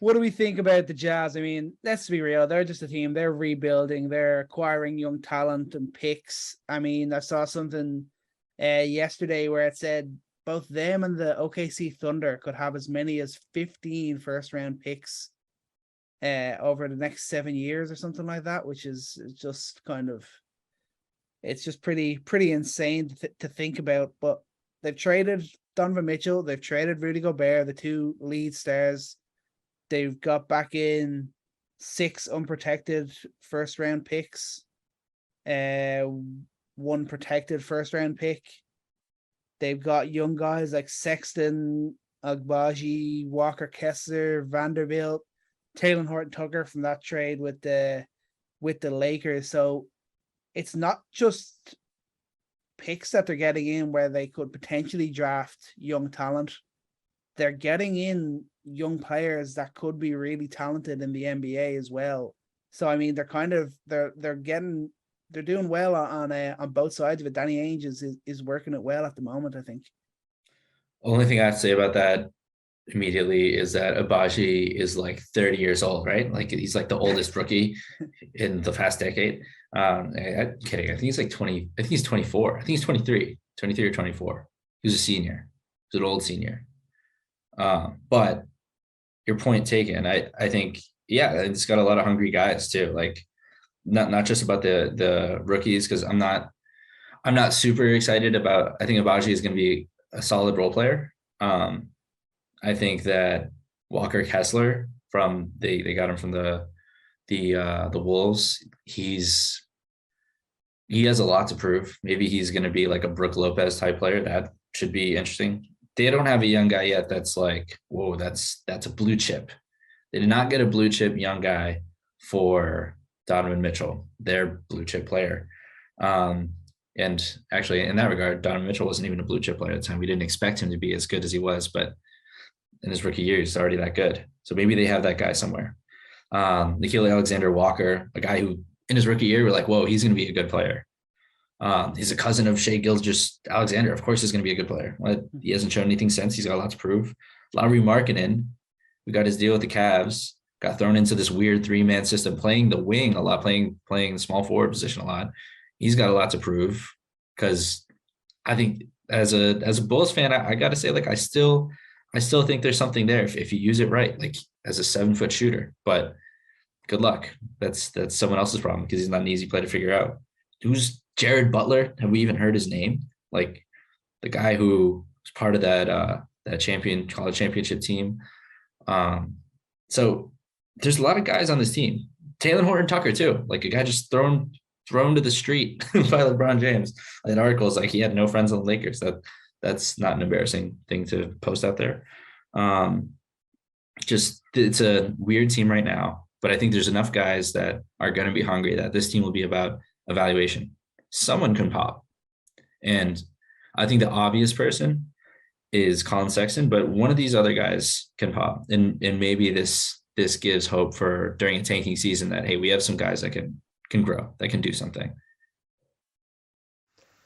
what do we think about the Jazz? I mean, let's be real. They're just a team. They're rebuilding. They're acquiring young talent and picks. I mean, I saw something yesterday where it said both them and the OKC Thunder could have as many as 15 first-round picks over the next 7 years or something like that, which is just kind of, it's just pretty insane to think about. But they've traded Donovan Mitchell, they've traded Rudy Gobert, the two lead stars. They've got back in 6 unprotected first round picks, one protected first round pick. They've got young guys like Sexton, Agbaji, Walker Kessler, Vanderbilt, Taylor Horton Tucker from that trade with the Lakers. So it's not just picks that they're getting in where they could potentially draft young talent. They're getting in young players that could be really talented in the NBA as well. So I mean, they're doing well on both sides of it. Danny Ainge is working it well at the moment, I think. Only thing I have to say about that immediately is that Abaji is like 30 years old, right? Like he's like the oldest rookie in the past decade. I'm kidding. I think he's like 20. I think he's 24. I think he's 23 or 24. He was a senior. He's an old senior. But your point taken. I think, yeah, it's got a lot of hungry guys too. Like not just about the rookies, because I'm not super excited about. I think Abaji is going to be a solid role player. I think that Walker Kessler they got him from the Wolves. He has a lot to prove. Maybe he's going to be like a Brook Lopez type player. That should be interesting. They don't have a young guy yet that's like, whoa, that's a blue chip. They did not get a blue chip young guy for Donovan Mitchell, their blue chip player. And actually, in that regard, Donovan Mitchell wasn't even a blue chip player at the time. We didn't expect him to be as good as he was, but in his rookie year, he's already that good. So maybe they have that guy somewhere. Nickeil Alexander-Walker, a guy who in his rookie year, we're like, whoa, he's going to be a good player. He's a cousin of Shai Gilgeous-Alexander. Of course, he's going to be a good player. He hasn't shown anything since. He's got a lot to prove. Lauri Markkanen, we got his deal with the Cavs, got thrown into this weird 3-man system, playing the wing a lot, playing the small forward position a lot. He's got a lot to prove, because I think as a Bulls fan, I got to say, like, I still think there's something there if you use it right, like as a 7-foot shooter. But good luck. That's someone else's problem, because he's not an easy play to figure out. Who's Jared Butler? Have we even heard his name? Like the guy who was part of that college championship team. So there's a lot of guys on this team. Taylor Horton Tucker too, like a guy just thrown to the street by LeBron James. An article is like he had no friends on the Lakers. That's not an embarrassing thing to post out there. Just it's a weird team right now, but I think there's enough guys that are going to be hungry that this team will be about evaluation. Someone can pop. And I think the obvious person is Colin Sexton, but one of these other guys can pop. And maybe this gives hope for during a tanking season that, hey, we have some guys that can grow, that can do something.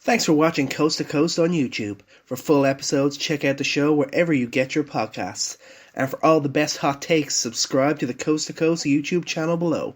Thanks for watching Coast to Coast on YouTube. For full episodes, check out the show wherever you get your podcasts. And for all the best hot takes, subscribe to the Coast to Coast YouTube channel below.